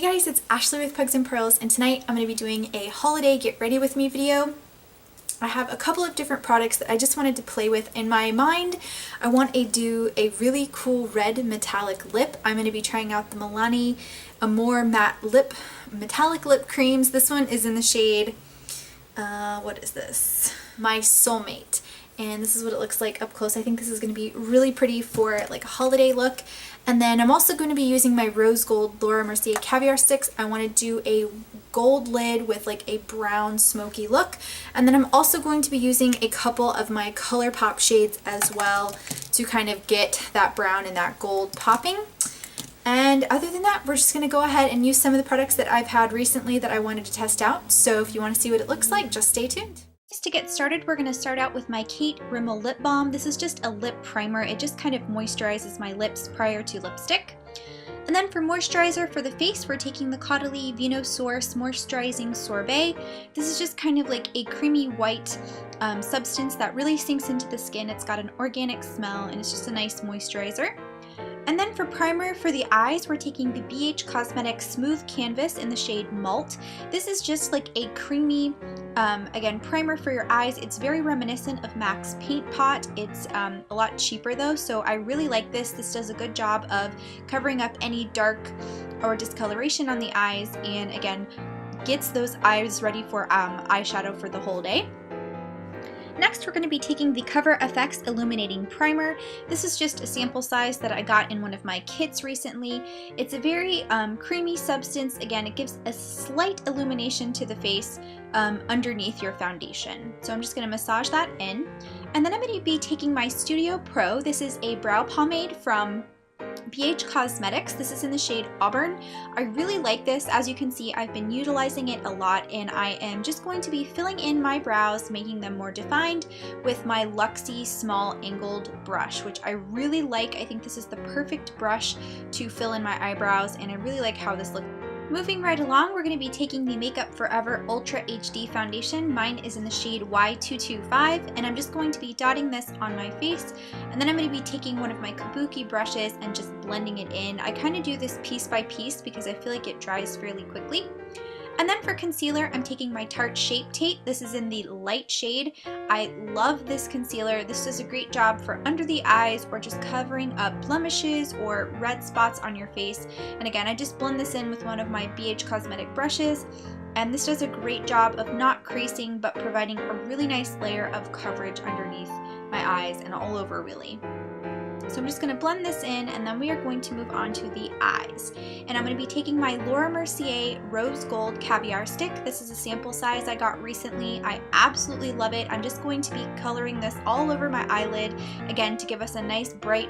guys, it's Ashley with Pugs and Pearls, and tonight I'm going to be doing a holiday get ready with me video. I have a couple of different products that I just wanted to play with in my mind. I want to do a really cool red metallic lip. I'm going to be trying out the Milani Amore matte lip metallic lip creams. This one is in the shade, what is this? My Soulmate. And this is what it looks like up close. I think this is going to be really pretty for like a holiday look. And then I'm also going to be using my rose gold Laura Mercier caviar sticks. I want to do a gold lid with like a brown smoky look. And then I'm also going to be using a couple of my Colourpop shades as well to kind of get that brown and that gold popping. And other than that, we're just going to go ahead and use some of the products that I've had recently that I wanted to test out. So if you want to see what it looks like, just stay tuned. To get started, we're going to start out with my Kate Rimmel lip balm. This is just a lip primer. It just kind of moisturizes my lips prior to lipstick. And then for moisturizer for the face, we're taking the Caudalie Vinosource Moisturizing Sorbet. This is just kind of like a creamy white substance that really sinks into the skin. It's got an organic smell and it's just a nice moisturizer. And then for primer for the eyes, we're taking the BH Cosmetics Smooth Canvas in the shade Malt. This is just like a creamy, again, primer for your eyes. It's very reminiscent of MAC's Paint Pot. It's a lot cheaper though, so I really like this. This does a good job of covering up any dark or discoloration on the eyes, and again, gets those eyes ready for eyeshadow for the whole day. Next, we're going to be taking the Cover FX Illuminating Primer. This is just a sample size that I got in one of my kits recently. It's a very creamy substance. Again, it gives a slight illumination to the face underneath your foundation. So I'm just going to massage that in. And then I'm going to be taking my Studio Pro. This is a brow pomade from BH Cosmetics. This is in the shade Auburn. I really like this. As you can see, I've been utilizing it a lot, and I am just going to be filling in my brows, making them more defined with my Luxie small angled brush, which I really like. I think this is the perfect brush to fill in my eyebrows, and I really like how this looks. Moving right along, we're going to be taking the Makeup Forever Ultra HD Foundation. Mine is in the shade Y225, and I'm just going to be dotting this on my face, and then I'm going to be taking one of my Kabuki brushes and just blending it in. I kind of do this piece by piece because I feel like it dries fairly quickly. And then for concealer, I'm taking my Tarte Shape Tape. This is in the light shade. I love this concealer. This does a great job for under the eyes or just covering up blemishes or red spots on your face. And again, I just blend this in with one of my BH Cosmetic brushes. And this does a great job of not creasing, but providing a really nice layer of coverage underneath my eyes and all over really. So I'm just going to blend this in, and then we are going to move on to the eyes. And I'm going to be taking my Laura Mercier Rose Gold Caviar Stick. This is a sample size I got recently. I absolutely love it. I'm just going to be coloring this all over my eyelid, again, to give us a nice bright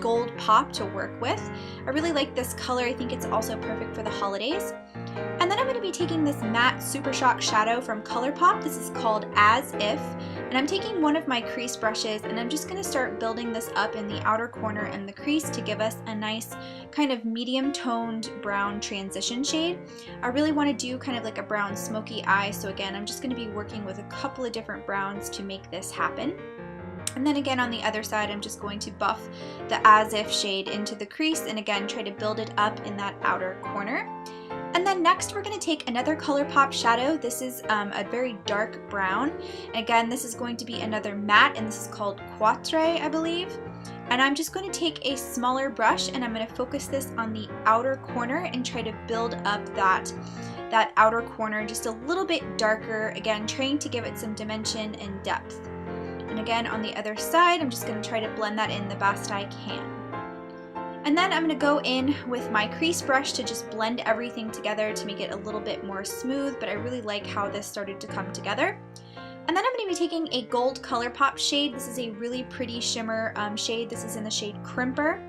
gold pop to work with. I really like this color. I think it's also perfect for the holidays. And then I'm going to be taking this matte Super Shock shadow from Colourpop. This is called As If. And I'm taking one of my crease brushes, and I'm just going to start building this up in the outer corner and the crease to give us a nice kind of medium toned brown transition shade. I really want to do kind of like a brown smoky eye, so again, I'm just going to be working with a couple of different browns to make this happen. And then again on the other side, I'm just going to buff the As If shade into the crease and again try to build it up in that outer corner. And then next we're going to take another Colourpop shadow. This is a very dark brown. And again, this is going to be another matte, and this is called Quartre, I believe. And I'm just going to take a smaller brush, and I'm going to focus this on the outer corner and try to build up that outer corner just a little bit darker, again trying to give it some dimension and depth. And again on the other side, I'm just going to try to blend that in the best I can. And then I'm going to go in with my crease brush to just blend everything together to make it a little bit more smooth, but I really like how this started to come together. And then I'm going to be taking a gold Colourpop shade. This is a really pretty shimmer shade. This is in the shade Crimper.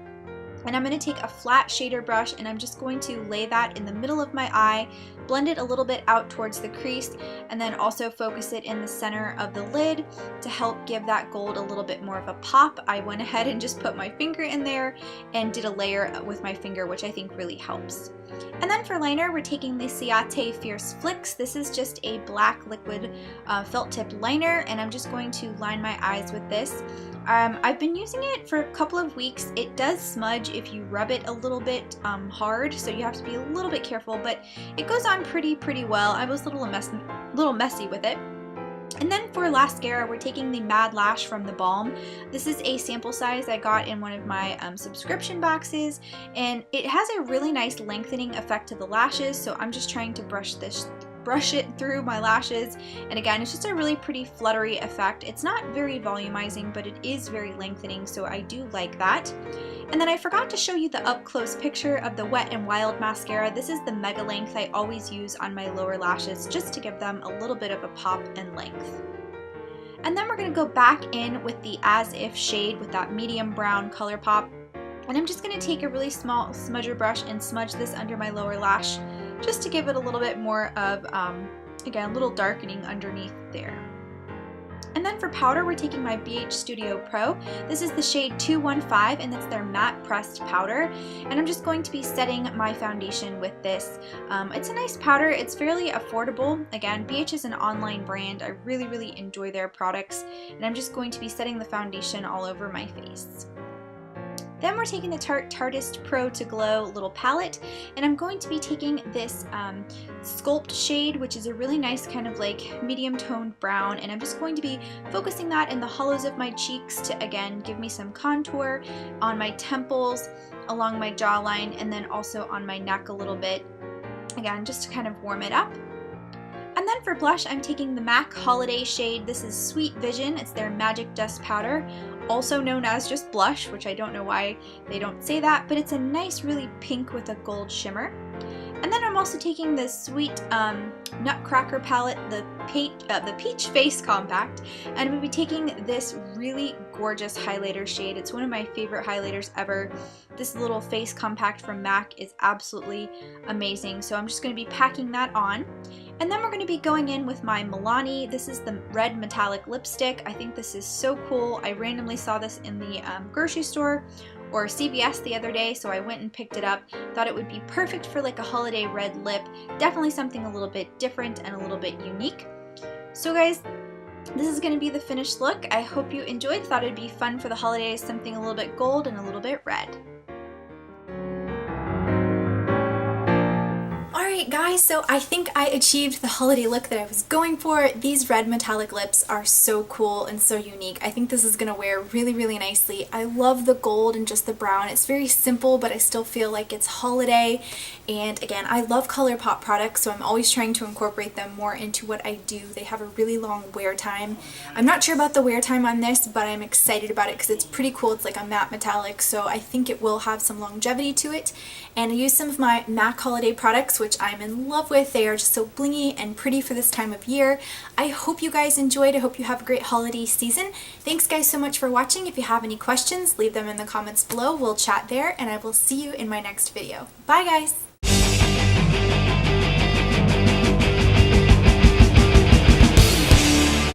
And I'm going to take a flat shader brush, and I'm just going to lay that in the middle of my eye, blend it a little bit out towards the crease and then also focus it in the center of the lid to help give that gold a little bit more of a pop. I went ahead and just put my finger in there and did a layer with my finger, which I think really helps. And then for liner, we're taking the Ciate Fierce Flicks. This is just a black liquid felt tip liner, and I'm just going to line my eyes with this. I've been using it for a couple of weeks. It does smudge if you rub it a little bit hard, so you have to be a little bit careful, but it goes on pretty well. I was a little messy with it. And then for mascara, we're taking the Mad Lash from the Balm. This is a sample size I got in one of my subscription boxes, and it has a really nice lengthening effect to the lashes, so I'm just trying to brush it through my lashes. And again, it's just a really pretty fluttery effect. It's not very volumizing, but it is very lengthening, so I do like that. And then I forgot to show you the up close picture of the Wet n Wild mascara. This is the mega length I always use on my lower lashes just to give them a little bit of a pop and length. And then we're going to go back in with the As If shade with that medium brown Colourpop. And I'm just going to take a really small smudger brush and smudge this under my lower lash just to give it a little bit more of, again, a little darkening underneath there. And then for powder, we're taking my BH Studio Pro. This is the shade 215, and it's their matte pressed powder. And I'm just going to be setting my foundation with this. It's a nice powder. It's fairly affordable. Again, BH is an online brand. I really enjoy their products. And I'm just going to be setting the foundation all over my face. Then we're taking the Tarte Tartist Pro to Glow little palette, and I'm going to be taking this Sculpt shade, which is a really nice kind of like medium toned brown, and I'm just going to be focusing that in the hollows of my cheeks to, again, give me some contour on my temples, along my jawline, and then also on my neck a little bit, again, just to kind of warm it up. And then for blush, I'm taking the MAC Holiday shade. This is Sweet Vision. It's their Magic Dust Powder, also known as just blush, which I don't know why they don't say that, but it's a nice, really pink with a gold shimmer. And then I'm also taking this sweet Nutcracker palette, the Peach Face Compact, and I'm going to be taking this really gorgeous highlighter shade. It's one of my favorite highlighters ever. This little face compact from MAC is absolutely amazing, so I'm just going to be packing that on. And then we're going to be going in with my Milani. This is the red metallic lipstick. I think this is so cool. I randomly saw this in the grocery store or CVS the other day, so I went and picked it up. Thought it would be perfect for like a holiday red lip. Definitely something a little bit different and a little bit unique. So guys, this is going to be the finished look. I hope you enjoyed. Thought it'd be fun for the holidays, something a little bit gold and a little bit red. Alright guys, so I think I achieved the holiday look that I was going for. These red metallic lips are so cool and so unique. I think this is going to wear really nicely. I love the gold and just the brown. It's very simple, but I still feel like it's holiday. And again, I love Colourpop products, so I'm always trying to incorporate them more into what I do. They have a really long wear time. I'm not sure about the wear time on this, but I'm excited about it because it's pretty cool. It's like a matte metallic, so I think it will have some longevity to it. And I used some of my MAC holiday products, which I'm in love with. They are just so blingy and pretty for this time of year. I hope you guys enjoyed. I hope you have a great holiday season. Thanks guys so much for watching. If you have any questions, leave them in the comments below. We'll chat there, and I will see you in my next video. Bye guys!